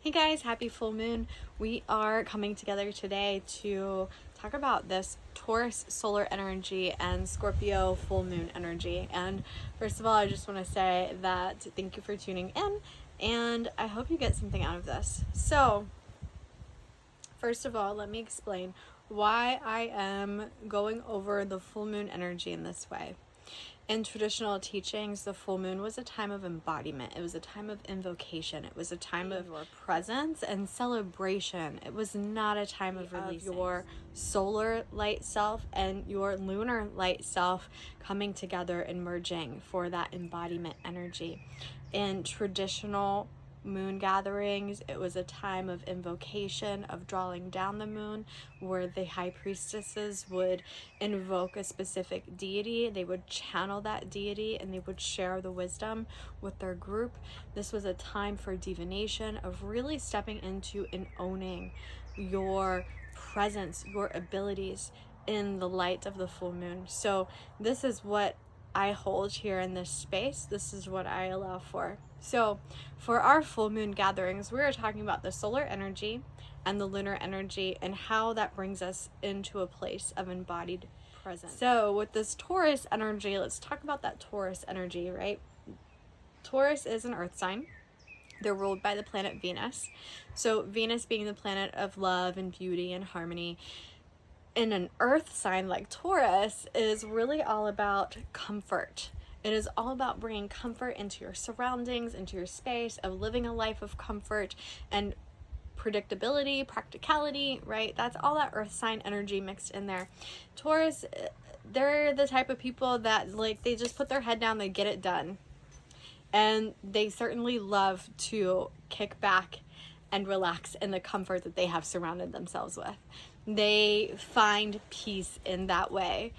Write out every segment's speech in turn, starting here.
Hey guys, happy full moon. We are coming together today to talk about this Taurus solar energy and Scorpio full moon energy. And first of all, I just want to say that thank you for tuning in and I hope you get something out of this. So, first of all, let me explain why I am going over the full moon energy in this way. In traditional teachings, the full moon was a time of embodiment. It was a time of invocation. It was a time of your presence and celebration. It was not a time of releasing your solar light self and your lunar light self coming together and merging for that embodiment energy. In traditional moon gatherings, it was a time of invocation, of drawing down the moon, where the high priestesses would invoke a specific deity. They would channel that deity and they would share the wisdom with their group. This was a time for divination, of really stepping into and owning your presence, your abilities in the light of the full moon. So this is what I hold here in this space. This is what I allow for. So for our full moon gatherings, we are talking about the solar energy and the lunar energy and how that brings us into a place of embodied presence. So with this Taurus energy, let's talk about that Taurus energy, right? Taurus is an earth sign. They're ruled by the planet Venus. So Venus being the planet of love and beauty and harmony, in an earth sign like Taurus is really all about comfort. It is all about bringing comfort into your surroundings, into your space, of living a life of comfort and predictability, practicality, right? That's all that earth sign energy mixed in there. Taurus, they're the type of people that they just put their head down, they get it done. And they certainly love to kick back and relax in the comfort that they have surrounded themselves with. They find peace in that way.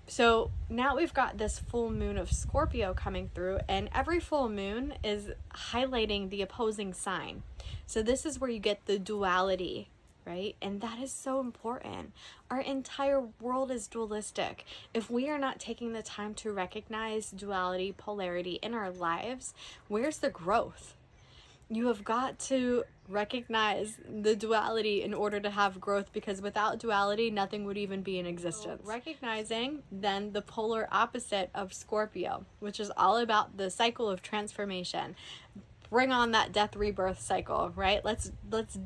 So now we've got this full moon of Scorpio coming through, and every full moon is highlighting the opposing sign. So this is where you get the duality, right? And that is so important. Our entire world is dualistic. If we are not taking the time to recognize duality, polarity in our lives, where's the growth? You have got to recognize the duality in order to have growth, because without duality, nothing would even be in existence. So recognizing then the polar opposite of Scorpio, which is all about the cycle of transformation. Bring on that death rebirth cycle, right? Let's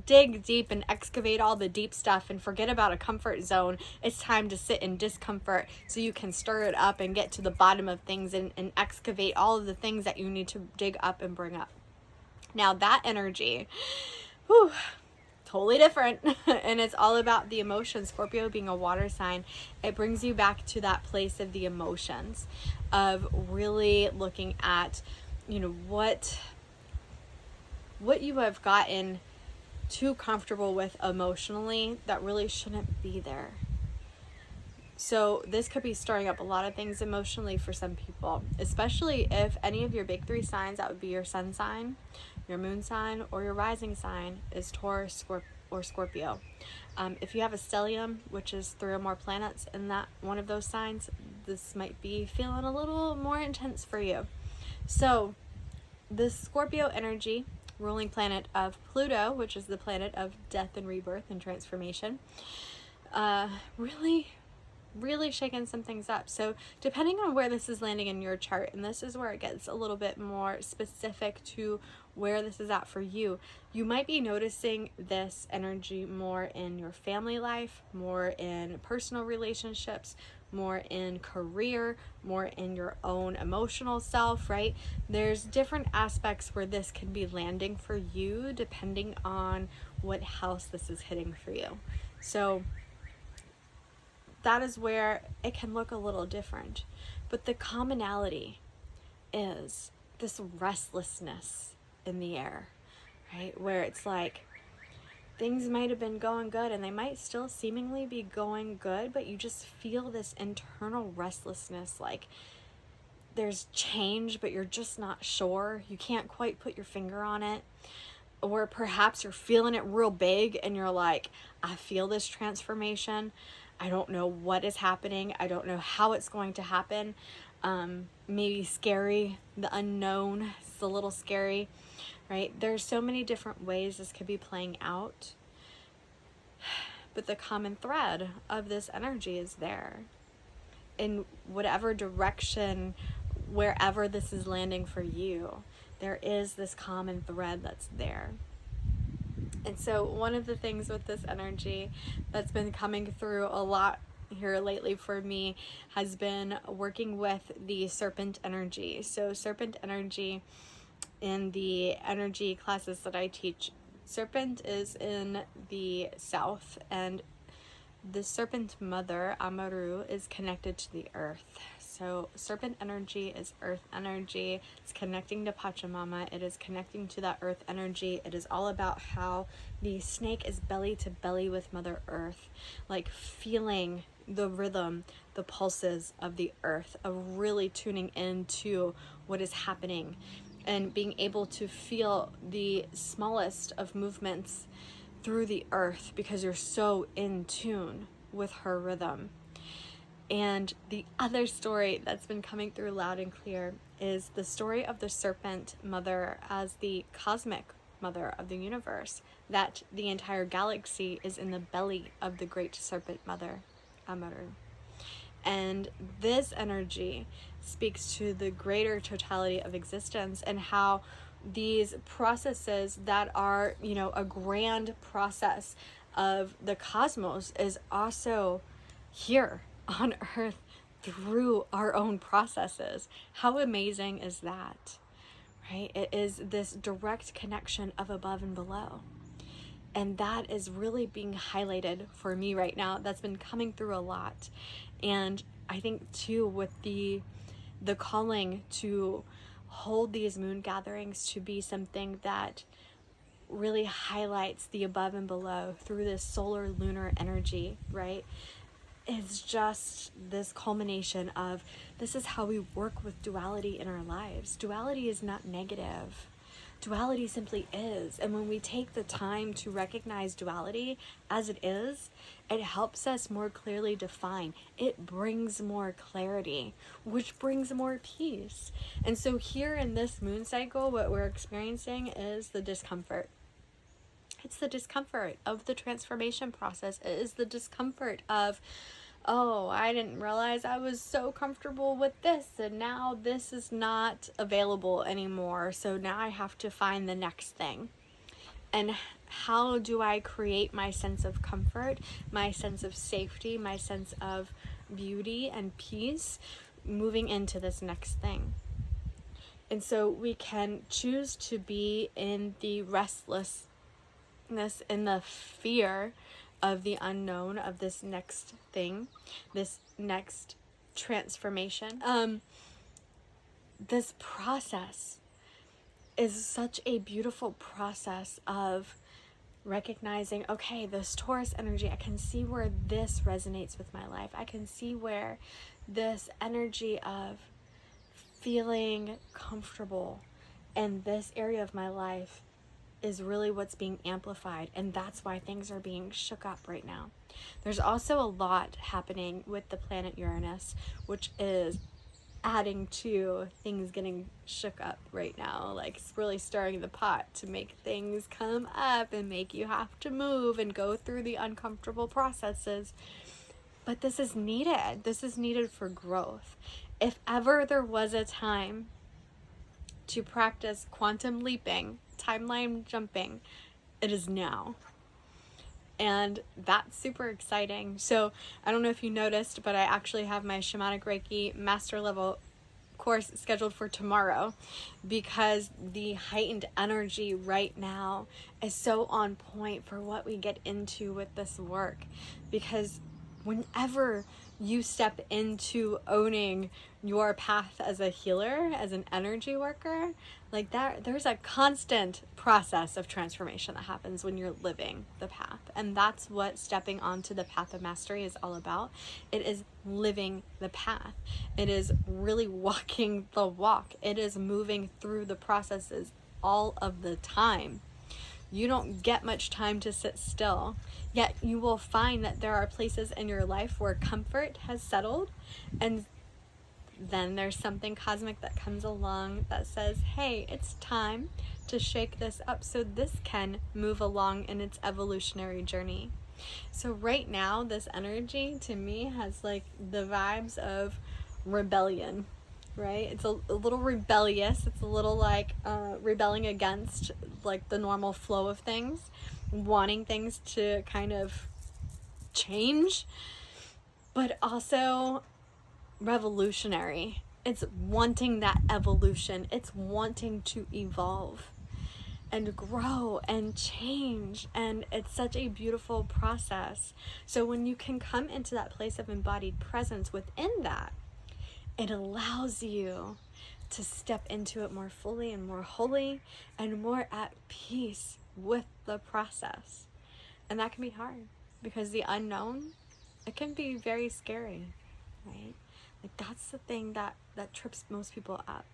dig deep and excavate all the deep stuff and forget about a comfort zone. It's time to sit in discomfort so you can stir it up and get to the bottom of things and excavate all of the things that you need to dig up and bring up. Now that energy, totally different. And it's all about the emotions. Scorpio being a water sign, it brings you back to that place of the emotions, of really looking at, what you have gotten too comfortable with emotionally that really shouldn't be there. So this could be stirring up a lot of things emotionally for some people, especially if any of your big three signs, that would be your sun sign, your moon sign, or your rising sign, is Taurus or Scorpio. If you have a stellium, which is 3 or more planets in that one of those signs, this might be feeling a little more intense for you. So this Scorpio energy, ruling planet of Pluto, which is the planet of death and rebirth and transformation, really shaking some things up. So depending on where this is landing in your chart, and this is where it gets a little bit more specific to where this is at for you, you might be noticing this energy more in your family life, more in personal relationships, more in career, more in your own emotional self, right? There's different aspects where this can be landing for you depending on what house this is hitting for you. So that is where it can look a little different. But the commonality is this restlessness in the air, right? Where it's like things might have been going good and they might still seemingly be going good, but you just feel this internal restlessness, like there's change, but you're just not sure. You can't quite put your finger on it. Or perhaps you're feeling it real big and you're like, I feel this transformation. I don't know what is happening. I don't know how it's going to happen. Maybe scary. The unknown is a little scary. right? There's so many different ways this could be playing out, but the common thread of this energy is there. In whatever direction, wherever this is landing for you, there is this common thread that's there. And so one of the things with this energy that's been coming through a lot here lately for me has been working with the serpent energy. So serpent energy, in the energy classes that I teach, serpent is in the south, and the serpent mother, Amaru, is connected to the earth. So serpent energy is earth energy. It's connecting to Pachamama. It is connecting to that earth energy. It is all about how the snake is belly to belly with Mother Earth, like feeling the rhythm, the pulses of the earth, of really tuning into what is happening and being able to feel the smallest of movements through the earth because you're so in tune with her rhythm. And the other story that's been coming through loud and clear is the story of the serpent mother as the cosmic mother of the universe, that the entire galaxy is in the belly of the great serpent mother, Amaru. And this energy speaks to the greater totality of existence and how these processes that are, a grand process of the cosmos is also here on Earth through our own processes. How amazing is that, right? It is this direct connection of above and below. And that is really being highlighted for me right now. That's been coming through a lot. And I think too, with the calling to hold these moon gatherings to be something that really highlights the above and below through this solar lunar energy, right? It's just this culmination of, this is how we work with duality in our lives. Duality is not negative. Duality simply is. And when we take the time to recognize duality as it is, it helps us more clearly define. It brings more clarity, which brings more peace. And so here in this moon cycle, what we're experiencing is the discomfort. It's the discomfort of the transformation process. It is the discomfort of, oh, I didn't realize I was so comfortable with this, and now this is not available anymore. So now I have to find the next thing. And how do I create my sense of comfort, my sense of safety, my sense of beauty and peace moving into this next thing? And so we can choose to be in the restlessness, in the fear of the unknown, of this next thing, this next transformation. This process is such a beautiful process of recognizing, okay, this Taurus energy, I can see where this resonates with my life. I can see where this energy of feeling comfortable in this area of my life is really what's being amplified, and that's why things are being shook up right now. There's also a lot happening with the planet Uranus, which is adding to things getting shook up right now. Like, it's really stirring the pot to make things come up and make you have to move and go through the uncomfortable processes. But this is needed. This is needed for growth. If ever there was a time to practice quantum leaping, timeline jumping, it is now. And that's super exciting. So I don't know if you noticed, but I actually have my Shamanic Reiki Master Level course scheduled for tomorrow, because the heightened energy right now is so on point for what we get into with this work. Because whenever you step into owning your path as a healer, as an energy worker, like that, there's a constant process of transformation that happens when you're living the path. And that's what stepping onto the path of mastery is all about. It is living the path. It is really walking the walk. It is moving through the processes all of the time. You don't get much time to sit still, yet you will find that there are places in your life where comfort has settled and then there's something cosmic that comes along that says, hey, it's time to shake this up so this can move along in its evolutionary journey. So right now, this energy to me has like the vibes of rebellion, right? It's a little rebellious. It's a little like rebelling against like the normal flow of things, wanting things to kind of change, but also revolutionary. It's wanting that evolution. It's wanting to evolve and grow and change, and it's such a beautiful process. So when you can come into that place of embodied presence within that, it allows you to step into it more fully and more wholly and more at peace with the process. And that can be hard because the unknown, it can be very scary, right? Like that's the thing that trips most people up.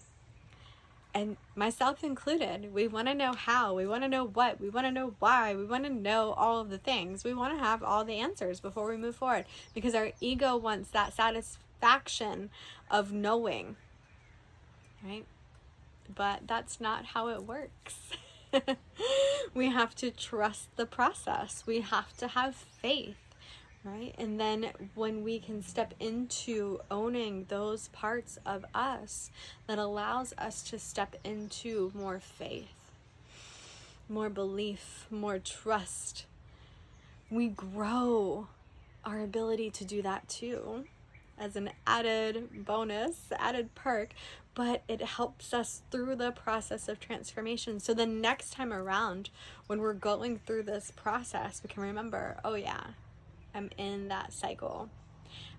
And myself included. We want to know how, we want to know what, we want to know why, we want to know all of the things. We want to have all the answers before we move forward because our ego wants that satisfaction of knowing, right? But that's not how it works. We have to trust the process. We have to have faith. Right? And then when we can step into owning those parts of us, that allows us to step into more faith, more belief, more trust. We grow our ability to do that too, as an added bonus, added perk, but it helps us through the process of transformation. So the next time around, when we're going through this process, we can remember, oh yeah, I'm in that cycle.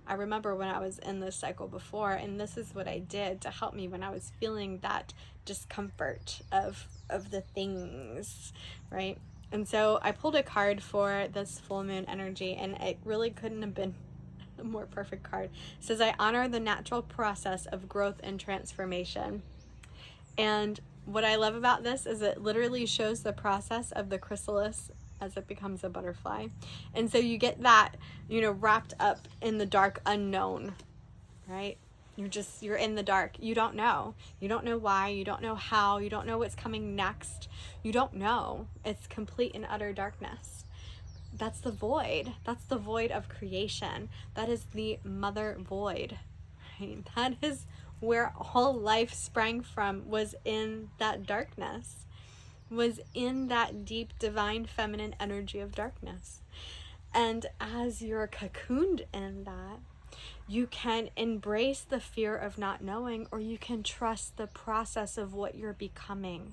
I remember when I was in this cycle before, and this is what I did to help me when I was feeling that discomfort of the things, right? And so I pulled a card for this full moon energy, and it really couldn't have been a more perfect card. It says, I honor the natural process of growth and transformation. And what I love about this is it literally shows the process of the chrysalis as it becomes a butterfly. And so you get that, wrapped up in the dark unknown, right? You're in the dark. You don't know. You don't know why. You don't know how. You don't know what's coming next. You don't know. It's complete and utter darkness. That's the void. That's the void of creation. That is the mother void, right? That is where all life sprang from, was in that darkness. Was in that deep divine feminine energy of darkness. And as you're cocooned in that, you can embrace the fear of not knowing, or you can trust the process of what you're becoming.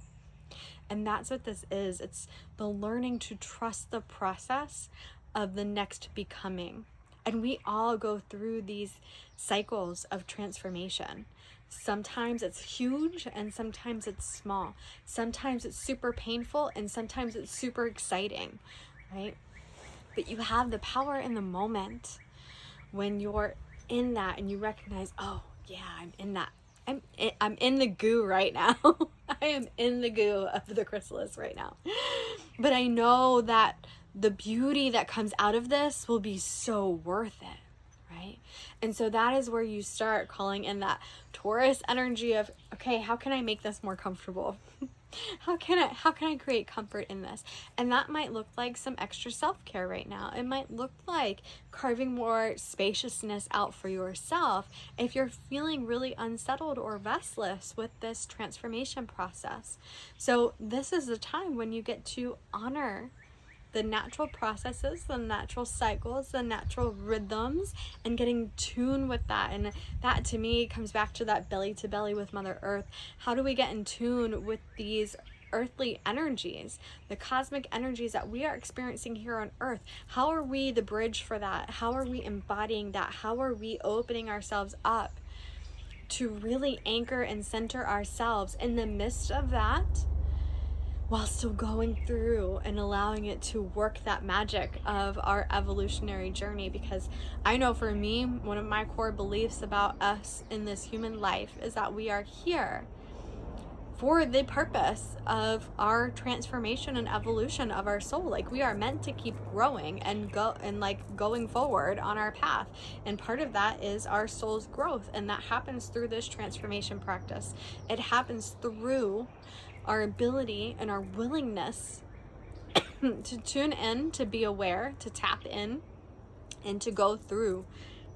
And that's what this is. It's the learning to trust the process of the next becoming. And we all go through these cycles of transformation. Sometimes it's huge and sometimes it's small. Sometimes it's super painful and sometimes it's super exciting, right? But you have the power in the moment when you're in that and you recognize, oh yeah, I'm in that. I'm in the goo right now. I am in the goo of the chrysalis right now. But I know that the beauty that comes out of this will be so worth it. Right? And so that is where you start calling in that Taurus energy of, okay, how can I make this more comfortable? How can I create comfort in this? And that might look like some extra self-care right now. It might look like carving more spaciousness out for yourself if you're feeling really unsettled or restless with this transformation process. So this is the time when you get to honor the natural processes, the natural cycles, the natural rhythms, and getting tuned with that. And that to me comes back to that belly to belly with Mother Earth. How do we get in tune with these earthly energies, the cosmic energies that we are experiencing here on Earth? How are we the bridge for that? How are we embodying that? How are we opening ourselves up to really anchor and center ourselves in the midst of that, while still going through and allowing it to work that magic of our evolutionary journey? Because I know for me, one of my core beliefs about us in this human life is that we are here for the purpose of our transformation and evolution of our soul. Like, we are meant to keep growing and going forward on our path, and part of that is our soul's growth, and that happens through this transformation practice. It happens through our ability and our willingness to tune in, to be aware, to tap in, and to go through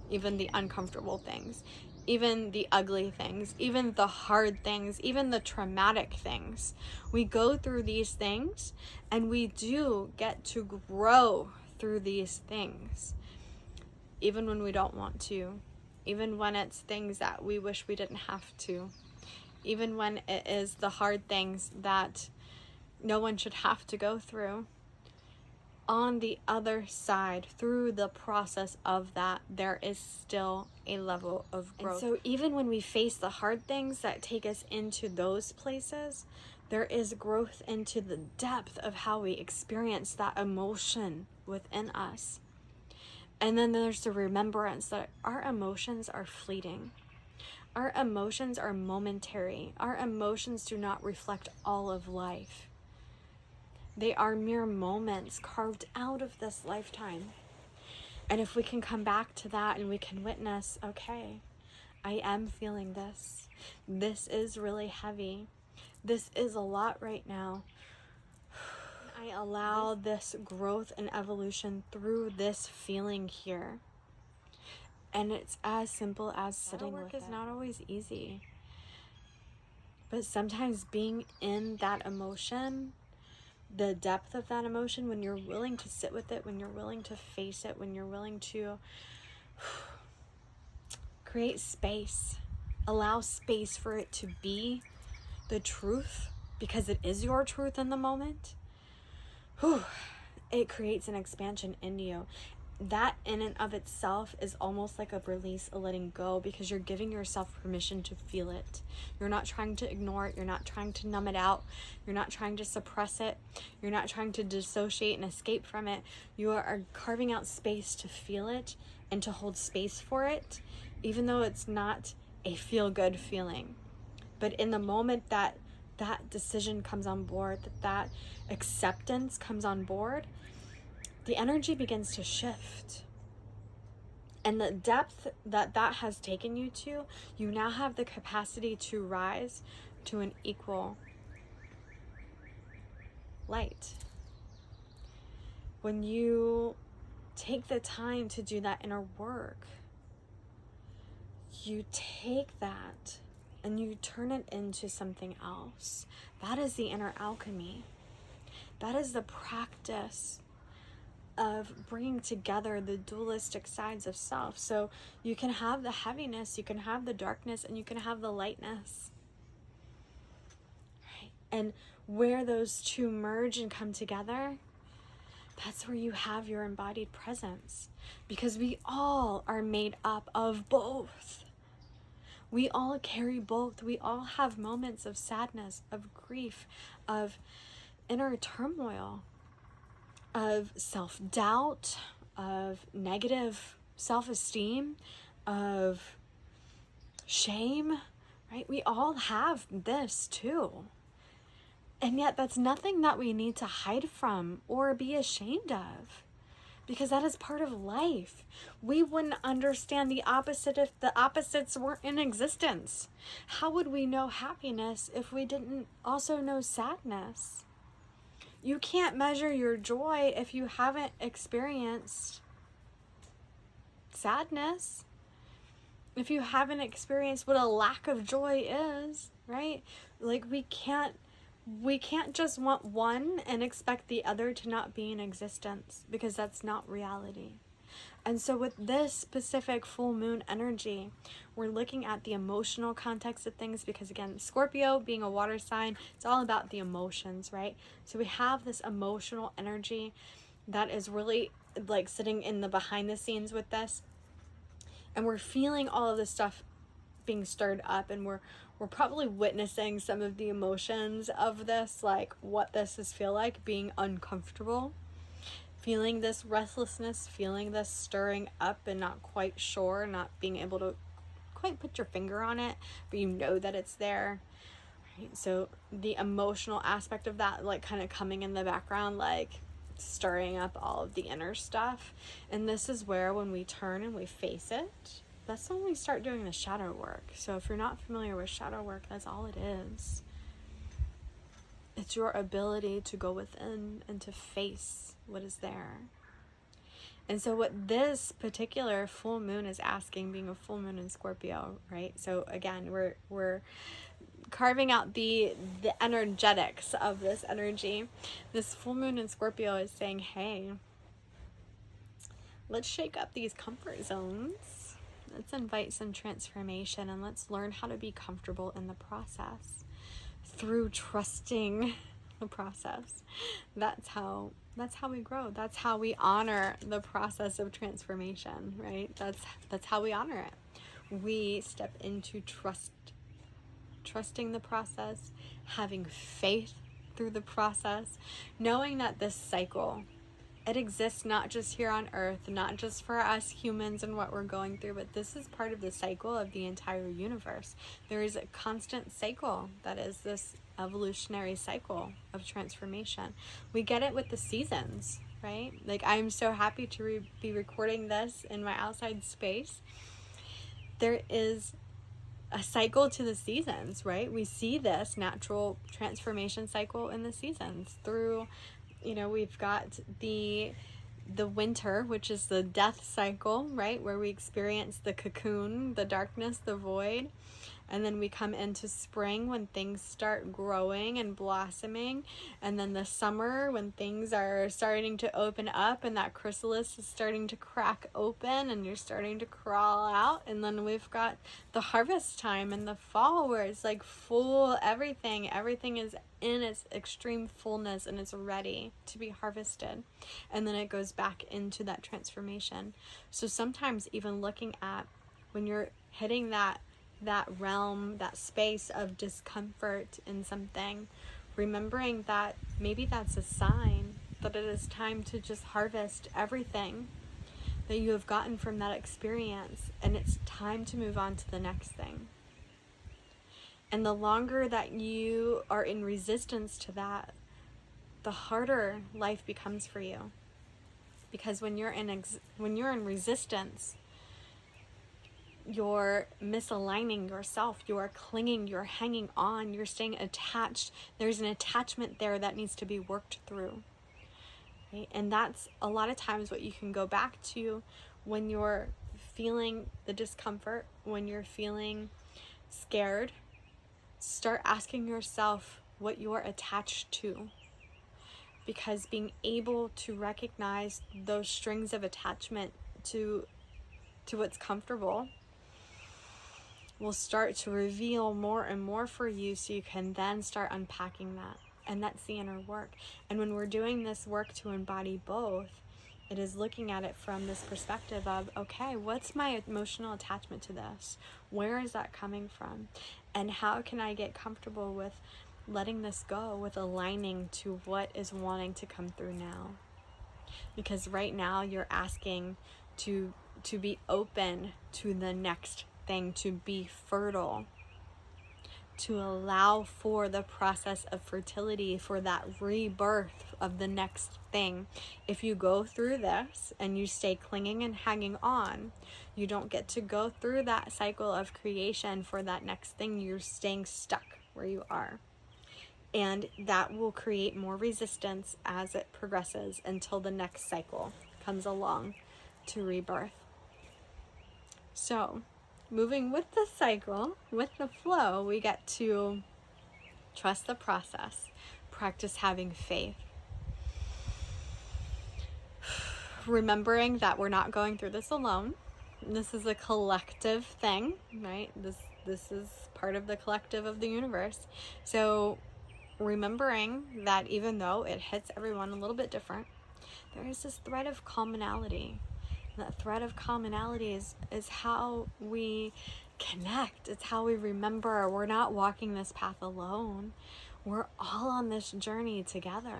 even the uncomfortable things, even the ugly things, even the hard things, even the traumatic things. We go through these things, and we do get to grow through these things, even when we don't want to, even when it's things that we wish we didn't have to, even when it is the hard things that no one should have to go through. On the other side, through the process of that, there is still a level of growth. And so even when we face the hard things that take us into those places, there is growth into the depth of how we experience that emotion within us. And then there's the remembrance that our emotions are fleeting. Our emotions are momentary. Our emotions do not reflect all of life. They are mere moments carved out of this lifetime. And if we can come back to that and we can witness, okay, I am feeling this. This is really heavy. This is a lot right now. I allow this growth and evolution through this feeling here. And it's as simple as sitting with it. Work is not always easy. But sometimes being in that emotion, the depth of that emotion, when you're willing to sit with it, when you're willing to face it, when you're willing to create space, allow space for it to be the truth, because it is your truth in the moment, it creates an expansion in you. That in and of itself is almost like a release, a letting go, because you're giving yourself permission to feel it. You're not trying to ignore it. You're not trying to numb it out. You're not trying to suppress it. You're not trying to dissociate and escape from it. You are carving out space to feel it and to hold space for it, even though it's not a feel-good feeling. But in the moment that that decision comes on board, that acceptance comes on board, the energy begins to shift. And the depth that has taken you to, you now have the capacity to rise to an equal light. When you take the time to do that inner work, you take that and you turn it into something else. That is the inner alchemy. That is the practice of bringing together the dualistic sides of self. So you can have the heaviness, you can have the darkness, and you can have the lightness. Right? And where those two merge and come together, that's where you have your embodied presence. Because we all are made up of both. We all carry both. We all have moments of sadness, of grief, of inner turmoil, of self-doubt, of negative self-esteem, of shame, right? We all have this too. And yet that's nothing that we need to hide from or be ashamed of, because that is part of life. We wouldn't understand the opposite if the opposites weren't in existence. How would we know happiness if we didn't also know sadness? You can't measure your joy if you haven't experienced sadness. If you haven't experienced what a lack of joy is, right? Like we can't just want one and expect the other to not be in existence, because that's not reality. And so with this specific full moon energy, we're looking at the emotional context of things, because again, Scorpio being a water sign, it's all about the emotions, right? So we have this emotional energy that is really like sitting in the behind the scenes with this. And we're feeling all of this stuff being stirred up, and we're probably witnessing some of the emotions of this, like what this is feel like, being uncomfortable, feeling this restlessness, feeling this stirring up and not quite sure, not being able to quite put your finger on it, but you know that it's there. Right? So the emotional aspect of that, like kind of coming in the background, like stirring up all of the inner stuff. And this is where, when we turn and we face it, that's when we start doing the shadow work. So if you're not familiar with shadow work, that's all it is. It's your ability to go within and to face what is there. And so what this particular full moon is asking, being a full moon in Scorpio, right? So again, we're carving out the energetics of this energy. This full moon in Scorpio is saying, hey, let's shake up these comfort zones. Let's invite some transformation, and let's learn how to be comfortable in the process through trusting the process. That's how we grow. That's how we honor the process of transformation, right? That's how we honor it. We step into trusting the process, having faith through the process, knowing that this cycle, it exists not just here on Earth, not just for us humans and what we're going through, but this is part of the cycle of the entire universe. There is a constant cycle that is this evolutionary cycle of transformation. We get it with the seasons, right? Like, I'm so happy to be recording this in my outside space. There is a cycle to the seasons, right? We see this natural transformation cycle in the seasons through, we've got the winter, which is the death cycle, right? Where we experience the cocoon, the darkness, the void. And then we come into spring when things start growing and blossoming. And then the summer when things are starting to open up and that chrysalis is starting to crack open and you're starting to crawl out. And then we've got the harvest time in the fall where it's like full everything. Everything is in its extreme fullness and it's ready to be harvested. And then it goes back into that transformation. So sometimes even looking at when you're hitting that realm, that space of discomfort in something, remembering that maybe that's a sign that it is time to just harvest everything that you have gotten from that experience, and it's time to move on to the next thing. And the longer that you are in resistance to that, the harder life becomes for you. Because when you're in resistance, you're misaligning yourself, you're clinging, you're hanging on, you're staying attached. There's an attachment there that needs to be worked through. Right? And that's a lot of times what you can go back to when you're feeling the discomfort, when you're feeling scared. Start asking yourself what you're attached to. Because being able to recognize those strings of attachment to what's comfortable will start to reveal more and more for you, so you can then start unpacking that. And that's the inner work. And when we're doing this work to embody both, it is looking at it from this perspective of, okay, what's my emotional attachment to this? Where is that coming from? And how can I get comfortable with letting this go, with aligning to what is wanting to come through now? Because right now you're asking to be open to the next thing, to be fertile, to allow for the process of fertility, for that rebirth of the next thing. If you go through this and you stay clinging and hanging on, you don't get to go through that cycle of creation for that next thing. You're staying stuck where you are. And that will create more resistance as it progresses until the next cycle comes along to rebirth. So, moving with the cycle, with the flow, we get to trust the process, practice having faith. Remembering that we're not going through this alone. This is a collective thing, right? This is part of the collective of the universe. So remembering that even though it hits everyone a little bit different, there is this thread of commonality. That thread of commonality is how we connect. It's how we remember we're not walking this path alone. We're all on this journey together.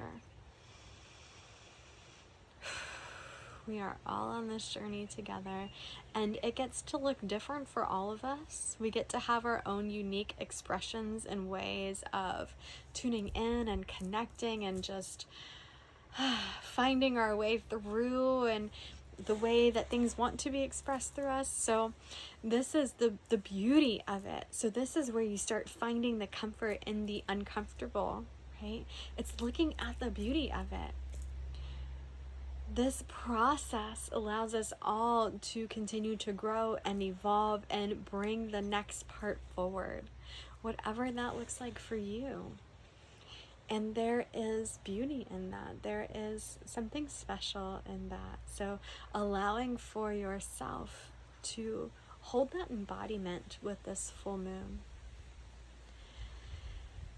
We are all on this journey together, and it gets to look different for all of us. We get to have our own unique expressions and ways of tuning in and connecting and just finding our way through and the way that things want to be expressed through us. So this is the beauty of it. So this is where you start finding the comfort in the uncomfortable, right? It's looking at the beauty of it. This process allows us all to continue to grow and evolve and bring the next part forward, whatever that looks like for you. And there is beauty in that. There is something special in that. So allowing for yourself to hold that embodiment with this full moon.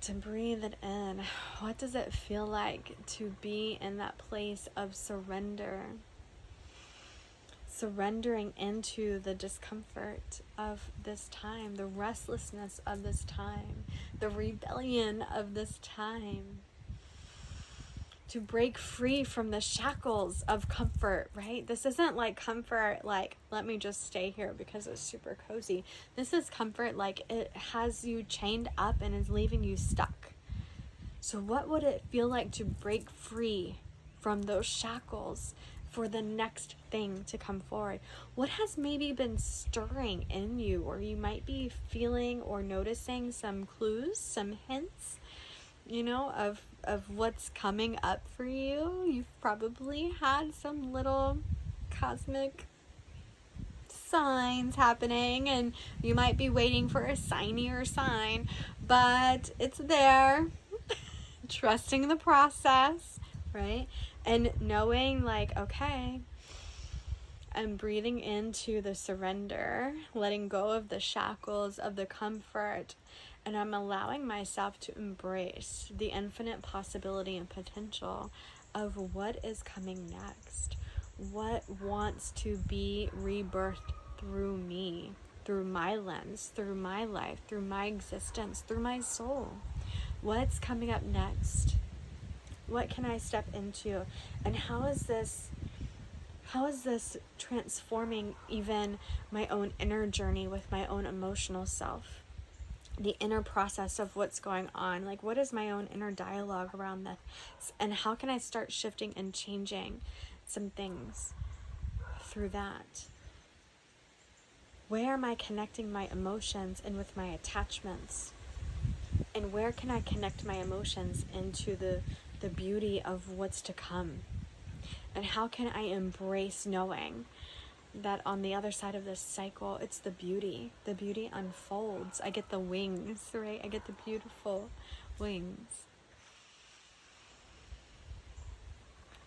To breathe it in. What does it feel like to be in that place of surrender? Surrendering into the discomfort of this time, the restlessness of this time, the rebellion of this time. To break free from the shackles of comfort, right? This isn't like comfort like, let me just stay here because it's super cozy. This is comfort like it has you chained up and is leaving you stuck. So what would it feel like to break free from those shackles for the next thing to come forward? What has maybe been stirring in you, or you might be feeling or noticing some clues, some hints, of what's coming up for you? You've probably had some little cosmic signs happening, and you might be waiting for a signier sign, but it's there. Trusting the process, right? And knowing like, okay, I'm breathing into the surrender, letting go of the shackles of the comfort, and I'm allowing myself to embrace the infinite possibility and potential of what is coming next, what wants to be rebirthed through me, through my lens, through my life, through my existence, through my soul. What's coming up next? What can I step into? And how is this transforming even my own inner journey with my own emotional self? The inner process of what's going on. Like, what is my own inner dialogue around this? And how can I start shifting and changing some things through that? Where am I connecting my emotions and with my attachments? And where can I connect my emotions into the beauty of what's to come? And how can I embrace knowing that on the other side of this cycle, it's the beauty. The beauty unfolds. I get the wings, right? I get the beautiful wings.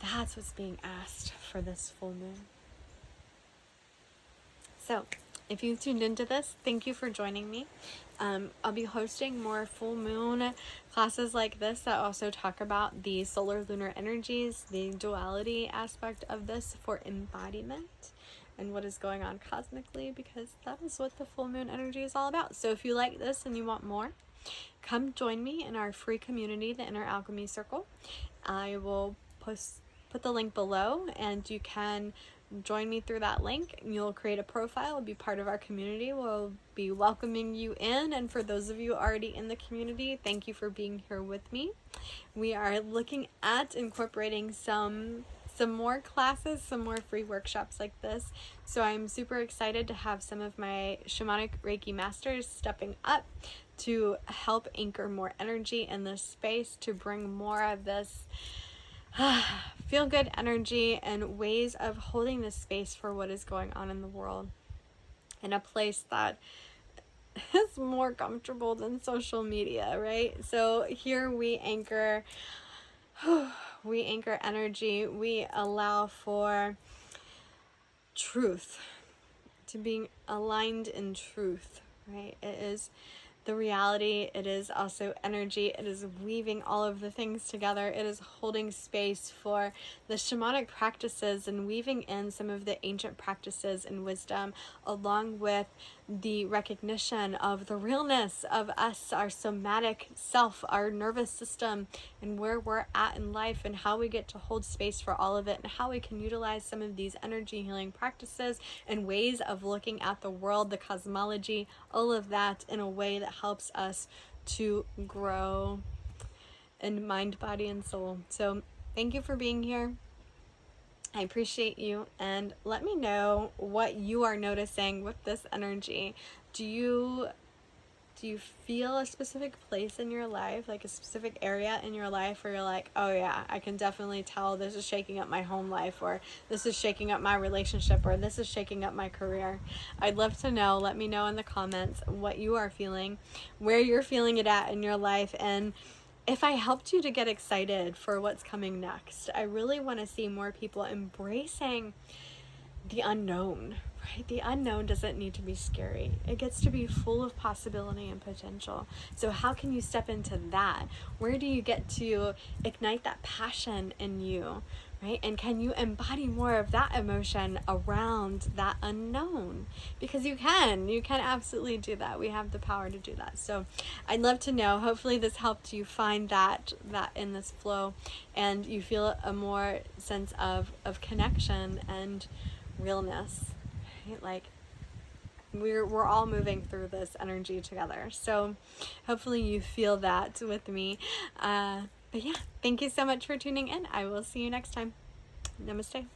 That's what's being asked for this full moon. So, if you tuned into this, thank you for joining me. I'll be hosting more full moon classes like this that also talk about the solar lunar energies, the duality aspect of this for embodiment and what is going on cosmically, because that is what the full moon energy is all about. So if you like this and you want more, come join me in our free community, the Inner Alchemy Circle. I will put the link below, and you can join me through that link. You'll create a profile, be part of our community. We'll be welcoming you in, and for those of you already in the community, thank you for being here with me. We are looking at incorporating some more classes, some more free workshops like this. So I'm super excited to have some of my shamanic Reiki masters stepping up to help anchor more energy in this space, to bring more of this feel good energy and ways of holding this space for what is going on in the world in a place that is more comfortable than social media, right? So here we anchor energy. We allow for truth, to being aligned in truth, right? It is the reality. It is also energy. It is weaving all of the things together. It is holding space for the shamanic practices and weaving in some of the ancient practices and wisdom, along with the recognition of the realness of us, our somatic self, our nervous system, and where we're at in life, and how we get to hold space for all of it, and how we can utilize some of these energy healing practices and ways of looking at the world, the cosmology, all of that in a way that helps us to grow in mind, body, and soul. So thank you for being here. I appreciate you, and let me know what you are noticing with this energy. Do you feel a specific place in your life, like a specific area in your life where you're like, oh yeah, I can definitely tell this is shaking up my home life, or this is shaking up my relationship, or this is shaking up my career? I'd love to know. Let me know in the comments what you are feeling, where you're feeling it at in your life, and if I helped you to get excited for what's coming next. I really want to see more people embracing the unknown, right? The unknown doesn't need to be scary. It gets to be full of possibility and potential. So how can you step into that? Where do you get to ignite that passion in you, right? And can you embody more of that emotion around that unknown? Because you can absolutely do that. We have the power to do that. So I'd love to know. Hopefully this helped you find that in this flow, and you feel a more sense of connection and realness, right? Like we're all moving through this energy together. So hopefully you feel that with me. But yeah, thank you so much for tuning in. I will see you next time. Namaste.